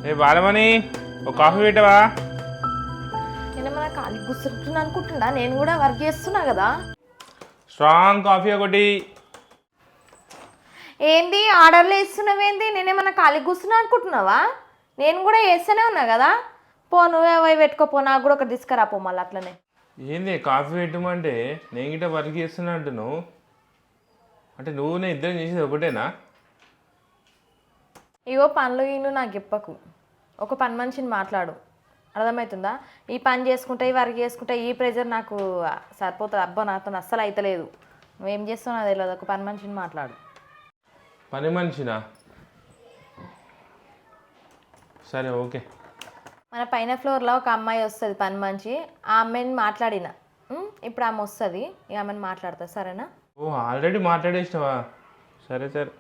ఏ బాలమణి ఒక కాఫీ పెట్టవా? నేను మన ఖాళీ కూర్చుంటున్నా అనుకుంటున్నా, నేను కూడా వర్క్ చేస్తున్నా కదా. స్ట్రాంగ్ కాఫీ ఒకటి. ఏంది ఆర్డర్లు ఇస్తున్నావేంది? నేనేమన్నా ఖాళీ కూర్చున్నా అనుకుంటున్నావా? నేను కూడా చేస్తూనే ఉన్నా కదా. పో నువ్వే పోయి పెట్టుకోపో, నాకు కూడా ఒకటి తీసుకురాపో మళ్ళీ అట్లనే. ఏంది కాఫీ పెట్టమంటే నేను గిట్ట వర్క్ చేస్తున్నా అంటున్నావు? అంటే నువ్వు నేను ఇద్దరం చేసేది ఒకటేనా? ఇగో పనులు గిన్ను నాకు చెప్పకు, ఒక పని మనిషిని మాట్లాడు, అర్థమవుతుందా? ఈ పని చేసుకుంటే ఈ వర్క్ చేసుకుంటే ఈ ప్రెజర్ నాకు సరిపోతుంది. అబ్బా నాతో అస్సలు అవుతలేదు. నువ్వేం చేస్తావు నాకు తెలియదు, ఒక పని మనిషిని మాట్లాడు. పని మనిషినా? సరే ఓకే. మన పైన ఫ్లోర్లో ఒక అమ్మాయి వస్తుంది పని మనిషి, ఆ అమ్మాయిని మాట్లాడిన, ఇప్పుడు ఆమె వస్తుంది, ఈ ఆమెను మాట్లాడతా సరేనా? ఓ ఆల్రెడీ మాట్లాడేసినావా? సరే సరే.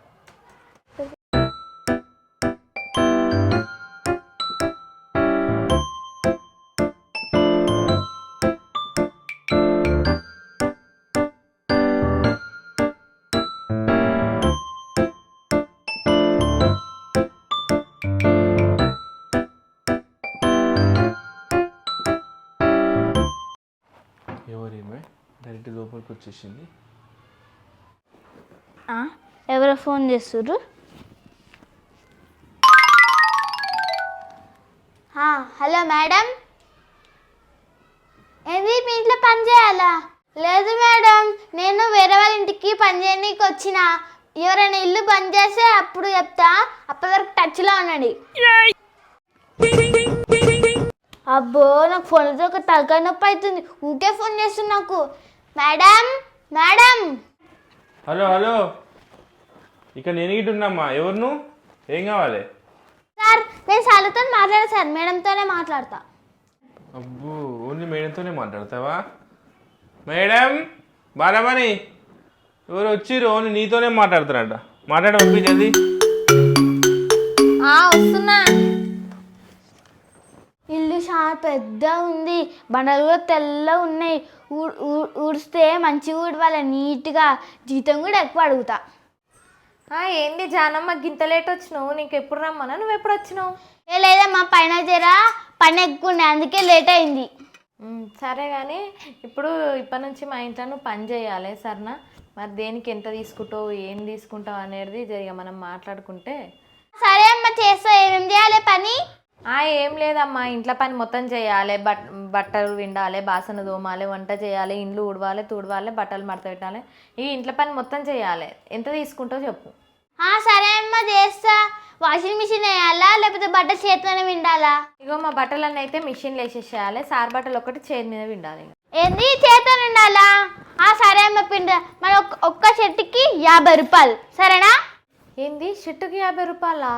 ఎవరేమే డైరెక్ట్ లోపలికి వచ్చేసింది. ఎవరో ఫోన్ చేస్తుర్రు? హలో మేడం, ఏంది మీ ఇంట్లో పని చేయాలా? లేదు మేడం, నేను వేరే వాళ్ళ ఇంటికి పని చేయడానికి వచ్చిన. ఎవరైనా ఇల్లు పని చేస్తే అప్పుడు చెప్తా, అప్పటి వరకు టచ్లో ఉండండి. అబ్బో నాకు ఫోన్తో ఒక తలకాయ నొప్పి అవుతుంది, ఊకే ఫోన్ చేస్తుంది నాకు. Madam madam. హలో హలో, ఇక నేను గిట్ట ఉన్నామ్మా. ఎవరు నువ్వు? ఏం కావాలి? సార్ నేను సార్లతో మాట్లాడా సార్, మేడంతోనే మాట్లాడతా. అబ్బో ఓన్లీ మేడంతోనే మాట్లాడతావా? మేడం బాలమణి ఎవరు వచ్చిర్రు? ఓన్లీ నీతోనే మాట్లాడతారంట. మాట్లాడ పంపించండి. వస్తున్నా. ఇల్లు చాలా పెద్ద ఉంది, బండలు కూడా తెల్లగా ఉన్నాయి. ఊడిస్తే మంచిగా ఊడవాలి నీట్గా, జీతం కూడా ఎక్కువ అడుగుతా. ఏంది జానమ్మ గింత లేట్ వచ్చినావు? నీకు ఎప్పుడు రమ్మన్నా, నువ్వు ఎప్పుడు వచ్చినావు? ఏ లేదమ్మా, పైన జరా పని ఎక్కువ ఉండే అందుకే లేట్ అయింది. సరే కానీ ఇప్పుడు ఇప్పటి నుంచి మా ఇంట్లో నువ్వు పని చేయాలి సరేనా? మరి దేనికి ఎంత తీసుకుంటావు, ఏం తీసుకుంటావు అనేది జరిగా మనం మాట్లాడుకుంటే. సరే అమ్మ చేస్తా. ఏమేం చేయాలి పని? ఏం లేదమ్మా, ఇంట్లో పని మొత్తం చేయాలి. బట్టలు విండాలి, బాసన తోమాలి, వంట చేయాలి, ఇండ్లు ఊడవాలి, తుడవాలి, బట్టలు మడత పెట్టాలి. ఈ ఇంట్లో పని మొత్తం చేయాలి. ఎంత తీసుకుంటావు చెప్పు. సరే అమ్మ చేస్తా. వాషింగ్ మిషన్ వేయాలా లేకపోతే బట్టలు చేతిలోనే విండాలా? ఇగో మా బట్టలన్నీ అయితే మిషన్లో వేసేసేయాలి, సార్ బట్టలు ఒకటి చేతి మీద విండాలి. ఏంది చేతిలో విండాలా? సరే అమ్మ పిండ. మన ఒక్క షర్ట్కి 50 రూపాయలు సరేనా? ఏంది షర్టుకి 50 రూపాయలా?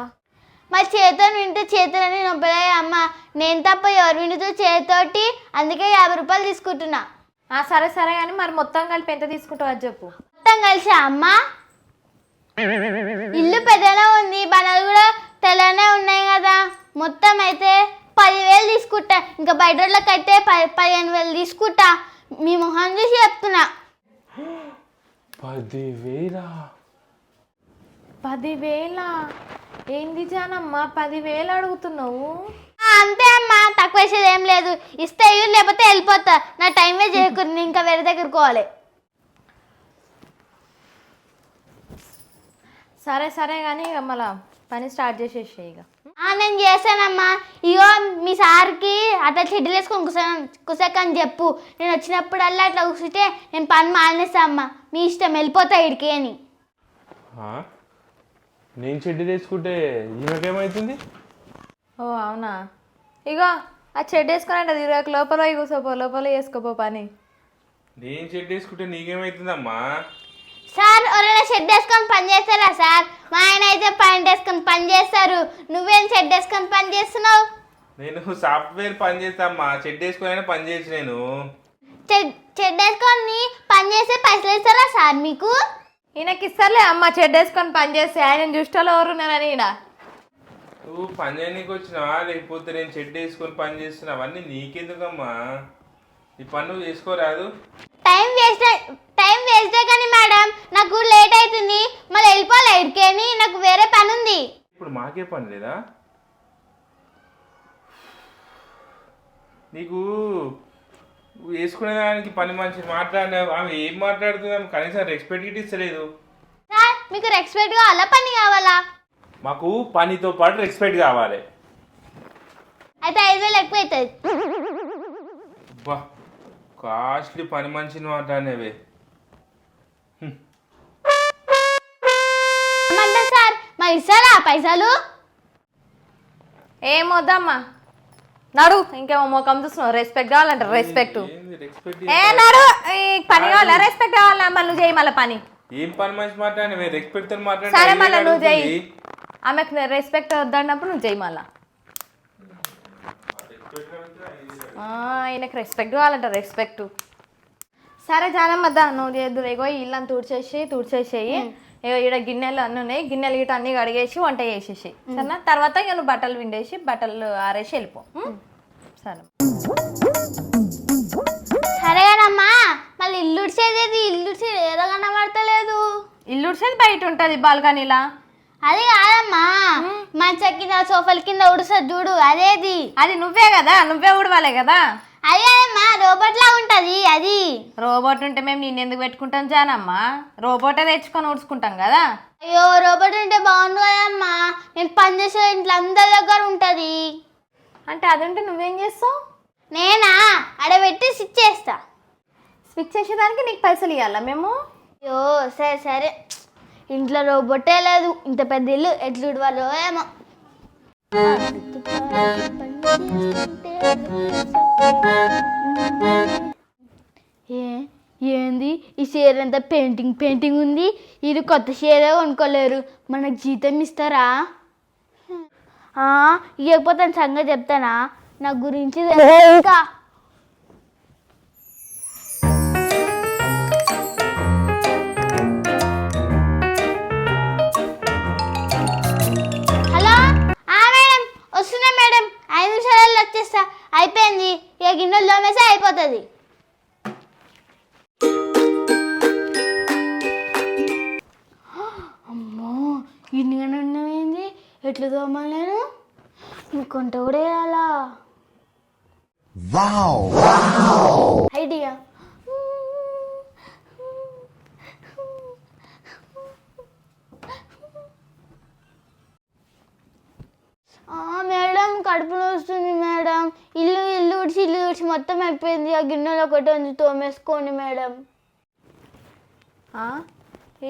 మరి చేతితో వింటే చేతులని నొప్పలే అమ్మ, నేను తప్ప ఎవరు వింటుతో చేతితోటి, అందుకే 50 రూపాయలు తీసుకుంటున్నా. సరే సరే కానీ మరి మొత్తం కలిపి ఎంత తీసుకుంటావు అది చెప్పు. మొత్తం కలిసా అమ్మ? ఇల్లు పెద్దనే ఉంది, బనాలు కూడా తెల్లనే ఉన్నాయి కదా, మొత్తం అయితే 10,000 తీసుకుంటా. ఇంకా బయట వాళ్ళకి అయితే 15,000 తీసుకుంటా. మీ మొహం చూసి చెప్తున్నా. 10,000? 10,000? ఏంది జానమ్మ 10,000 అడుగుతున్నావు? అంతే అమ్మ, తక్కువ వేసేది ఏం లేదు. ఇస్తే ఇవ్వు, లేకపోతే వెళ్ళిపోతా. నా టైం వేస్ట్ చేయకూడదు, ఇంకా వేరే దగ్గరకు పోవాలి. సరే సరే కానీ ఇక మళ్ళా పని స్టార్ట్ చేసేసే ఇక. నేను చేశానమ్మా. ఇగో మీ సార్కి అట్లా చెడ్డలు వేసుకొని కుసకని చెప్పు. నేను వచ్చినప్పుడల్లా అట్లా కూర్చుంటే నేను పని మానేస్తా అమ్మా, మీ ఇష్టం, వెళ్ళిపోతా ఇడికి అని. నేను చెడ్డి తీసుకుంటే ఈమెకేమవుతుంది? అవునా? ఇగో ఆ చెడ్డ వేసుకొని తిరగక లోపల కూర్చోపో, లోపల వేసుకోపో పని. నేను చెడ్డి వేసుకుంటే నీకేమవుతుందమ్మా? సార్ ఎవరైనా షెడ్ వేసుకొని పని చేస్తారా సార్? మా ఆయన అయితే ప్యాంట్ వేసుకొని పని చేస్తారు, నువ్వేం షెడ్ వేసుకొని పని చేస్తున్నావు? నేను సాఫ్ట్వేర్ పని చేస్తామ్మా, చెడ్డి వేసుకొని పని చేసి. నేను షెడ్ వేసుకొని పని చేస్తే పైసలు ఇస్తారా సార్ మీకు? ఈయనకి ఇస్తారులే అమ్మ, చెడ్డ వేసుకొని పని చేస్తే. ఆయన దృష్టిలో ఎవరున్నారని ఈయన. నువ్వు పని చేయడానికి వచ్చినావా లేకపోతే నేను చెడ్డి వేసుకొని పని చేస్తున్నావు? అవన్నీ నీకెందుకమ్మా? ఈ పని నువ్వు చేసుకోరాదు. టైం వేస్టే కానీ మేడం, నాకు లేట్ అవుతుంది, మళ్ళీ వెళ్ళిపోలే ఇడికేని, నాకు వేరే పని ఉంది. ఇప్పుడు మాకే పని లేదా? నీకు వేసుకునే దానికి పని మనిషి మాట్లాడినా ఆమె ఏం మాట్లాడుతుంది, ఆమె కనీసం రెస్పెక్ట్ గిట్ ఇస్తలేదు. సార్ మీకు రెస్పెక్ట్ కావాలా పని కావాలా? మాకు పనితో పాటు రెస్పెక్ట్ కావాలి. అయితే 5,000 ఎక్కువ అవుతుంది. బా కాస్ట్లీ పని మనిషిని మాట్లాడినవే. ఏమంటా సార్ మరి ఇస్తారా పైసలు? ఏమొద్దమ్మా నడు, ఇంకేమో మొఖం చూస్తున్నావు. రెస్పెక్ట్ కావాలంట, రెస్పెక్ట్. రెస్పెక్ట్ ఏ నడు, ఈ పని కావాలా రెస్పెక్ట్ కావాలా? మళ్ళీ నువ్వు చేయి మళ్ళీ పని. ఏం పని మనిషి మాట్లాడినవే? రెస్పెక్ట్ తో సరే మళ్ళీ నువ్వు మాట్లాడి చేయి. ఆమెకు రెస్పెక్ట్ వద్దన్నప్పుడు నువ్వు చేయి మళ్ళా. ఆయనకు రెస్పెక్ట్ కావాలంట, రెస్పెక్ట్. సరే జానమ్మద్దా నువ్వు చేద్దు. ఇగో ఇల్లంతా తుడిచేసేయి. ఇక్కడ గిన్నెలు అన్నీ ఉన్నాయి, గిన్నెలు గిట్ట అన్నీ కడిగేసి వంట చేసేసి సరేనా. తర్వాత ఇక నువ్వు బట్టలు విండేసి బట్టలు ఆరేసి వెళ్ళిపో. సరే సరేనమ్మా. మళ్ళీ ఇల్లు ఉడిచేది, ఇల్లు ఉడిచేది ఏదో కనబడతలేదు. ఇల్లు ఉడిసేది బయట ఉంటుంది బాల్కనీలా. అది కాదమ్మా, మంచం కింద సోఫాల కింద ఉడుస్తుంది చూడు, అదేది. అది నువ్వే కదా, నువ్వే ఉడవాలే కదా. అది కాదమ్మా, రోబోట్ లా ఉంటది అది. రోబోట్ ఉంటే మేము నిన్ను ఎందుకు పెట్టుకుంటాం జానమ్మా? రోబోటే తెచ్చుకొని ఊడ్చుకుంటాం కదా. అయ్యో రోబోట్ ఉంటే బాగుండు కదమ్మా, నేను పనిచేసే ఇంట్లో అందరి దగ్గర ఉంటది. అంటే అది ఉంటే నువ్వేం చేస్తావు? నేనా అడబెట్టి స్విచ్ చేస్తా. స్విచ్ చేసేదానికి నీకు పైసలు ఇవ్వాలా మేము? అయ్యో సరే సరే, ఇంట్లో రోబోటే లేదు, ఇంత పెద్ద ఇల్లు ఎట్లు ఉడవాలో ఏమో. ఏంది ఈ షేర్ అంతా పెయింటింగ్ ఉంది. ఇది కొత్త షేరే కొనుక్కోలేరు, మనకు జీతం ఇస్తారా? ఇవ్వకపోతే సంగతి చెప్తానా, నా గురించి ఇంకా. హలో మేడం వస్తున్నా మేడం, 5 నిమిషాలలో వచ్చేస్తా. అయిపోయింది ఇక గిన్నెలు తోమేస్తే అయిపోతుంది. అమ్మో గిన్నెగా ఉన్నవేంది, ఎట్లా తోమాలి నేను? ఇంకొంట కూడా వేయాలా? ఐడియా. మేడం కడుపులో వస్తుంది మేడం. ఇల్లు ఉడిచి మొత్తం అయిపోయింది. ఆ గిన్నెలు ఒకటి ఉంది తోమేసుకోండి మేడం.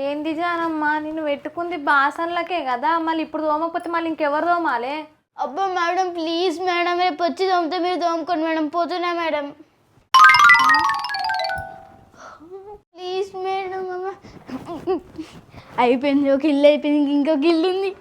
ఏంది జానమ్మా, నిన్ను పెట్టుకుంది బాసన్లకే కదా, మళ్ళీ ఇప్పుడు తోమకపోతే మళ్ళీ ఇంకెవరు తోమాలి? అబ్బా మేడం ప్లీజ్ మేడం, రేపు వచ్చి తోమితే మీరు తోముకోండి మేడం. పోతున్నా మేడం ప్లీజ్ మేడం. అయిపోయింది, ఒక ఇల్లు అయిపోయింది, ఇంకొక ఇల్లు ఉంది.